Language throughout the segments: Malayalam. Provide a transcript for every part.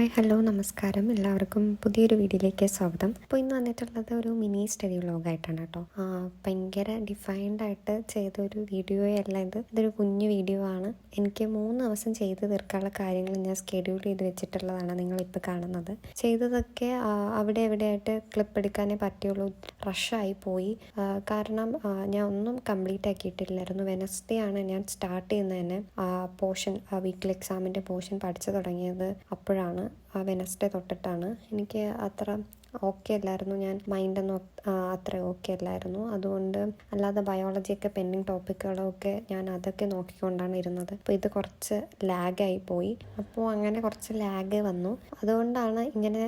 ഹായ് ഹലോ നമസ്കാരം. എല്ലാവർക്കും പുതിയൊരു വീഡിയോയിലേക്ക് സ്വാഗതം. അപ്പോൾ ഇന്ന് വന്നിട്ടുള്ളത് ഒരു മിനി സ്റ്റഡി വ്ലോഗായിട്ടാണ് കേട്ടോ. ഭയങ്കര ഡിഫൈൻഡ് ആയിട്ട് ചെയ്തൊരു വീഡിയോയല്ല ഇതൊരു കുഞ്ഞു വീഡിയോ ആണ്. എനിക്ക് 3 ദിവസം ചെയ്ത് തീർക്കാനുള്ള കാര്യങ്ങൾ ഞാൻ സ്കെഡ്യൂൾ ചെയ്ത് വെച്ചിട്ടുള്ളതാണ് നിങ്ങളിപ്പോൾ കാണുന്നത്. ചെയ്തതൊക്കെ അവിടെ എവിടെയായിട്ട് ക്ലിപ്പ് എടുക്കാനേ പറ്റുള്ളൂ. റഷായി പോയി. കാരണം ഞാൻ ഒന്നും കംപ്ലീറ്റ് ആക്കിയിട്ടില്ലായിരുന്നു. വെനസ്ഡേ ആണ് ഞാൻ സ്റ്റാർട്ട് ചെയ്യുന്നത് തന്നെ പോർഷൻ വീക്കിലി എക്സാമിൻ്റെ പോർഷൻ പഠിച്ചു തുടങ്ങിയത്. അപ്പോഴാണ് വെനസ്ഡേ തൊട്ടിട്ടാണ്. എനിക്ക് അത്ര ഓക്കെ അല്ലായിരുന്നു. ഞാൻ മൈൻഡൊന്നും അത്ര ഓക്കെ അല്ലായിരുന്നു. അതുകൊണ്ട് അല്ലാതെ ബയോളജിയൊക്കെ പെൻഡിങ് ടോപ്പിക്കുകളൊക്കെ ഞാൻ അതൊക്കെ നോക്കിക്കൊണ്ടാണ് ഇരുന്നത്. അപ്പോൾ ഇത് കുറച്ച് ലാഗായി പോയി. അപ്പോൾ അങ്ങനെ കുറച്ച് ലാഗ് വന്നു. അതുകൊണ്ടാണ് ഇങ്ങനെ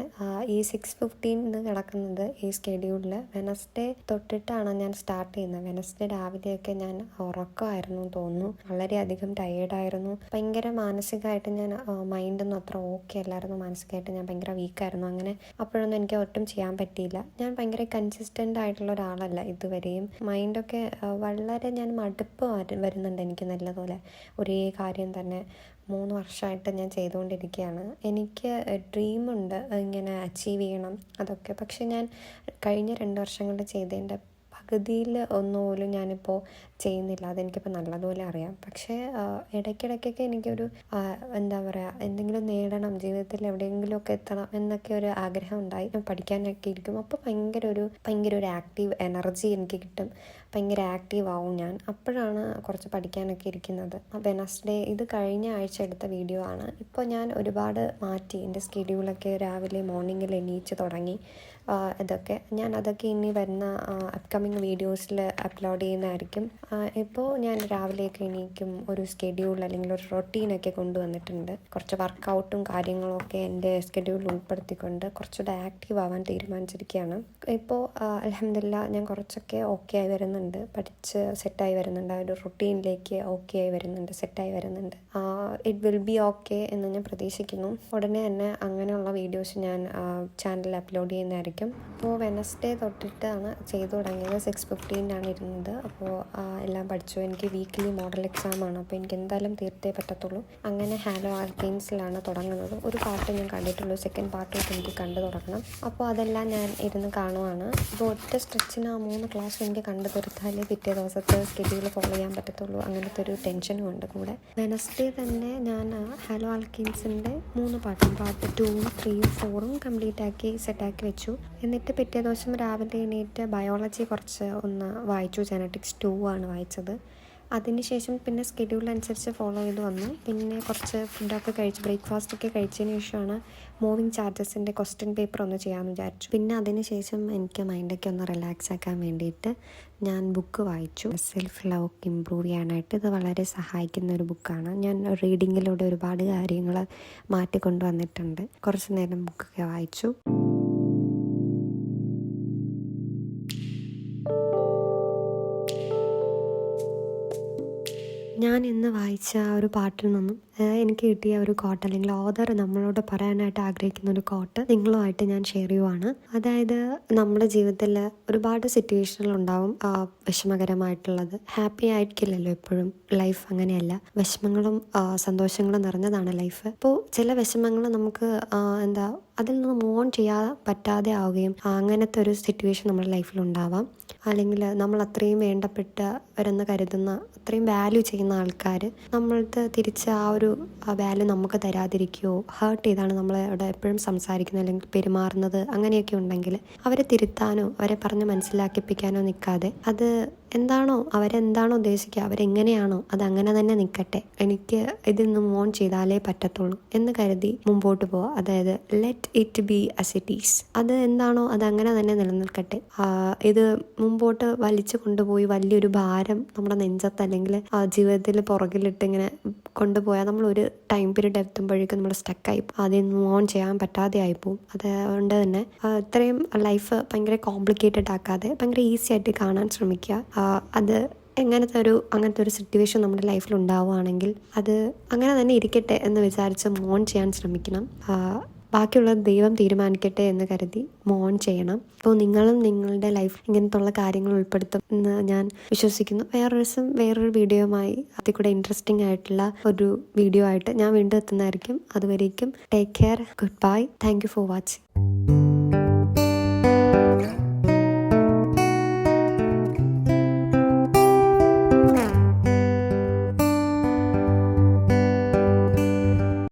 ഈ 6:15 കിടക്കുന്നത് ഈ സ്കെഡ്യൂളിൽ. വെനസ്ഡേ തൊട്ടിട്ടാണ് ഞാൻ സ്റ്റാർട്ട് ചെയ്യുന്നത്. വെനസ്ഡേ രാവിലെയൊക്കെ ഞാൻ ഉറക്കമായിരുന്നു തോന്നുന്നു. വളരെയധികം ടയേർഡായിരുന്നു. ഭയങ്കര മാനസികമായിട്ട് ഞാൻ മൈൻഡൊന്നും അത്ര ഓക്കെ അല്ലായിരുന്നു. മാനസികമായിട്ട് ഞാൻ ഭയങ്കര വീക്കായിരുന്നു. അങ്ങനെ അപ്പോഴൊന്നും എനിക്ക് ഒട്ടും ചെയ്യാൻ പറ്റിയില്ല. ഞാൻ ഭയങ്കര കൺസിസ്റ്റൻ്റ് ആയിട്ടുള്ള ഒരാളല്ല ഇതുവരെയും. മൈൻഡൊക്കെ വളരെ ഞാൻ മടുപ്പ് വരുന്നുണ്ട് എനിക്ക് നല്ലപോലെ. ഒരേ കാര്യം തന്നെ 3 വർഷമായിട്ട് ഞാൻ ചെയ്തുകൊണ്ടിരിക്കുകയാണ്. എനിക്ക് ഡ്രീമുണ്ട് ഇങ്ങനെ അച്ചീവ് ചെയ്യണം അതൊക്കെ. പക്ഷെ ഞാൻ കഴിഞ്ഞ 2 വർഷം കൊണ്ട് ചെയ്തതിൻ്റെ പകുതിയിൽ ഒന്നുപോലും ഞാനിപ്പോൾ ചെയ്യുന്നില്ല. അതെനിക്കിപ്പോൾ നല്ലതുപോലെ അറിയാം. പക്ഷേ ഇടയ്ക്കിടയ്ക്കൊക്കെ എനിക്കൊരു എന്താ പറയുക, എന്തെങ്കിലും നേടണം, ജീവിതത്തിൽ എവിടെയെങ്കിലുമൊക്കെ എത്തണം എന്നൊക്കെ ഒരു ആഗ്രഹം ഉണ്ടായി. ഞാൻ പഠിക്കാനൊക്കെ ഇരിക്കും. അപ്പോൾ ഭയങ്കര ഒരു ആക്റ്റീവ് എനർജി എനിക്ക് കിട്ടും. ഭയങ്കര ആക്റ്റീവ് ആവും ഞാൻ. അപ്പോഴാണ് കുറച്ച് പഠിക്കാനൊക്കെ ഇരിക്കുന്നത്. വെനസ്ഡേ ഇത് കഴിഞ്ഞ ആഴ്ച എടുത്ത വീഡിയോ ആണ്. ഇപ്പോൾ ഞാൻ ഒരുപാട് മാറ്റി. എൻ്റെ സ്കെഡ്യൂളൊക്കെ രാവിലെ മോർണിംഗിൽ എണീച്ച് തുടങ്ങി. അതൊക്കെ ഇനി വരുന്ന അപ്കമിങ് വീഡിയോസിൽ അപ്ലോഡ് ചെയ്യുന്നതായിരിക്കും. ഇപ്പോൾ ഞാൻ രാവിലെയൊക്കെ എണീക്കും. ഒരു സ്കെഡ്യൂൾ അല്ലെങ്കിൽ ഒരു റൊട്ടീനൊക്കെ കൊണ്ടുവന്നിട്ടുണ്ട്. കുറച്ച് വർക്കൗട്ടും കാര്യങ്ങളൊക്കെ എൻ്റെ സ്കെഡ്യൂളിൽ ഉൾപ്പെടുത്തിക്കൊണ്ട് കുറച്ചുകൂടെ ആക്റ്റീവ് ആവാൻ തീരുമാനിച്ചിരിക്കുകയാണ്. ഇപ്പോൾ അൽഹംദുലില്ലാ ഞാൻ കുറച്ചൊക്കെ ഓക്കെ ആയി വരുന്നുണ്ട്. പഠിച്ച് സെറ്റായി വരുന്നുണ്ട്. ആ ഒരു റൊട്ടീനിലേക്ക് ഓക്കെ ആയി വരുന്നുണ്ട്, സെറ്റായി വരുന്നുണ്ട്. ഇറ്റ് വിൽ ബി ഓക്കെ എന്ന് ഞാൻ പ്രതീക്ഷിക്കുന്നു. ഉടനെ തന്നെ അങ്ങനെയുള്ള വീഡിയോസ് ഞാൻ ചാനലിൽ അപ്ലോഡ് ചെയ്യുന്നതായിരിക്കും. അപ്പോൾ വെനസ്ഡേ തൊട്ടിട്ടാണ് ചെയ്തു തുടങ്ങിയത്. 6:15 ഇരുന്നത്. അപ്പോൾ എല്ലാം പഠിച്ചു. എനിക്ക് വീക്കിലി മോഡൽ എക്സാമാണ്. അപ്പോൾ എനിക്ക് എന്തായാലും തീർത്തേ പറ്റത്തുള്ളൂ. അങ്ങനെ ഹലോ ആൽക്കെയിൻസിലാണ് തുടങ്ങുന്നത്. ഒരു പാർട്ട് ഞാൻ കണ്ടിട്ടുള്ളൂ. സെക്കൻഡ് പാർട്ടൊക്കെ എനിക്ക് കണ്ടു തുടങ്ങണം. അപ്പോൾ അതെല്ലാം ഞാൻ ഇരുന്ന് കാണുവാണ്. അപ്പോൾ ഒറ്റ സ്ട്രെച്ചിന് ആ 3 ക്ലാസ് എനിക്ക് കണ്ടു തീർത്താലേ പിറ്റേ ദിവസത്തെ സ്കെഡ്യൂൾ ഫോളോ ചെയ്യാൻ പറ്റത്തുള്ളൂ. അങ്ങനത്തെ ഒരു ടെൻഷനും ഉണ്ട് കൂടെ. വെനസ്ഡേ തന്നെ ഞാൻ ഹലോ ആൽക്കെയിൻസിൻ്റെ 3 പാർട്ടും പാർട്ട് 2ഉം 3ഉം 4ഉം കംപ്ലീറ്റ് ആക്കി സെറ്റാക്കി വെച്ചു. എന്നിട്ട് പിറ്റേ ദിവസം രാവിലെ എണീറ്റ് ബയോളജി കുറച്ച് ഒന്ന് വായിച്ചു. ജെനറ്റിക്സ് 2 ആണ് വായിച്ചത്. അതിനുശേഷം പിന്നെ സ്കെഡ്യൂളനുസരിച്ച് ഫോളോ ചെയ്ത് വന്നു. പിന്നെ കുറച്ച് ഫുഡൊക്കെ കഴിച്ച് ബ്രേക്ക്ഫാസ്റ്റൊക്കെ കഴിച്ചതിന് ശേഷമാണ് മൂവിങ് ചാർജസിൻ്റെ ക്വസ്റ്റ്യൻ പേപ്പർ ഒന്ന് ചെയ്യാമെന്ന് വിചാരിച്ചു. പിന്നെ അതിനുശേഷം എനിക്ക് മൈൻഡൊക്കെ ഒന്ന് റിലാക്സ് ആക്കാൻ വേണ്ടിയിട്ട് ഞാൻ ബുക്ക് വായിച്ചു. സെൽഫ് ലവ് ഇമ്പ്രൂവ് ചെയ്യാനായിട്ട് ഇത് വളരെ സഹായിക്കുന്ന ഒരു ബുക്കാണ്. ഞാൻ റീഡിങ്ങിലൂടെ ഒരുപാട് കാര്യങ്ങൾ മാറ്റിക്കൊണ്ടുവന്നിട്ടുണ്ട്. കുറച്ച് നേരം ബുക്കൊക്കെ വായിച്ചു. ഞാൻ ഇന്ന് വായിച്ച ആ ഒരു പാട്ടിൽ നിന്നും എനിക്ക് കിട്ടിയ ഒരു കോട്ട് അല്ലെങ്കിൽ ഓഥർ നമ്മളോട് പറയാനായിട്ട് ആഗ്രഹിക്കുന്ന ഒരു കോട്ട് നിങ്ങളുമായിട്ട് ഞാൻ ഷെയർ ചെയ്യുവാണ്. അതായത് നമ്മുടെ ജീവിതത്തിൽ ഒരുപാട് സിറ്റുവേഷനുകളുണ്ടാവും വിഷമകരമായിട്ടുള്ളത്. ഹാപ്പി ആയിരിക്കില്ലല്ലോ എപ്പോഴും. ലൈഫ് അങ്ങനെയല്ല. വിഷമങ്ങളും സന്തോഷങ്ങളും നിറഞ്ഞതാണ് ലൈഫ്. അപ്പോൾ ചില വിഷമങ്ങൾ നമുക്ക് അതിൽ നിന്ന് മൂവ് ഓൺ ചെയ്യാൻ പറ്റാതെ ആവുകയും അങ്ങനത്തെ ഒരു സിറ്റുവേഷൻ നമ്മുടെ ലൈഫിലുണ്ടാവാം. അല്ലെങ്കിൽ നമ്മൾ അത്രയും വേണ്ടപ്പെട്ടവരെന്ന് കരുതുന്ന, അത്രയും വാല്യൂ ചെയ്യുന്ന ആൾക്കാർ നമ്മൾക്ക് തിരിച്ച് ആ ഒരു വാല്യൂ നമുക്ക് തരാതിരിക്കുകയോ ഹേർട്ട് ചെയ്താണ് നമ്മളവിടെ എപ്പോഴും സംസാരിക്കുന്നത് അല്ലെങ്കിൽ പെരുമാറുന്നത് അങ്ങനെയൊക്കെ ഉണ്ടെങ്കിൽ അവരെ തിരുത്താനോ അവരെ പറഞ്ഞ് മനസ്സിലാക്കിപ്പിക്കാനോ നിൽക്കാതെ അവരെന്താണോ ഉദ്ദേശിക്കുക, അവരെങ്ങനെയാണോ അതങ്ങനെ തന്നെ നിൽക്കട്ടെ, എനിക്ക് ഇതിൽ നിന്ന് മൂവ് ഓൺ ചെയ്താലേ പറ്റത്തുള്ളൂ എന്ന് കരുതി മുമ്പോട്ട് പോവുക. അതായത് let it be as it is. അത് എന്താണോ അതങ്ങനെ തന്നെ നിലനിൽക്കട്ടെ. ഇത് മുമ്പോട്ട് വലിച്ചു കൊണ്ടുപോയി വലിയൊരു ഭാരം നമ്മുടെ നെഞ്ചത്ത് അല്ലെങ്കിൽ ജീവിതത്തിൽ പുറകിലിട്ട് ഇങ്ങനെ കൊണ്ടുപോയാൽ നമ്മളൊരു ടൈം പീരീഡ് എത്തുമ്പോഴേക്കും നമ്മൾ സ്റ്റക്കായി അതിൽ മൂവ് ഓൺ ചെയ്യാൻ പറ്റാതെ ആയിപ്പോവും. അതുകൊണ്ട് തന്നെ ഇത്രയും ലൈഫ് ഭയങ്കര കോംപ്ലിക്കേറ്റഡ് ആക്കാതെ ഭയങ്കര ഈസി ആയിട്ട് കാണാൻ ശ്രമിക്കുക. അത് അങ്ങനത്തെ ഒരു സിറ്റുവേഷൻ നമ്മുടെ ലൈഫിൽ ഉണ്ടാവുകയാണെങ്കിൽ അത് അങ്ങനെ തന്നെ ഇരിക്കട്ടെ എന്ന് വിചാരിച്ച് മൂവ് ഓൺ ചെയ്യാൻ ശ്രമിക്കണം. ബാക്കിയുള്ളത് ദൈവം തീരുമാനിക്കട്ടെ എന്ന് കരുതി മോൺ ചെയ്യണം. അപ്പോൾ നിങ്ങളും നിങ്ങളുടെ ലൈഫ് ഇങ്ങനത്തുള്ള കാര്യങ്ങൾ ഉൾപ്പെടുത്തും എന്ന് ഞാൻ വിശ്വസിക്കുന്നു. വേറൊരു വീഡിയോയുമായി അതിൽ കൂടെ ഇൻട്രസ്റ്റിംഗ് ആയിട്ടുള്ള ഒരു വീഡിയോ ആയിട്ട് ഞാൻ വീണ്ടും എത്തുന്നതായിരിക്കും. അതുവരേക്കും take care, good bye, thank you for watching.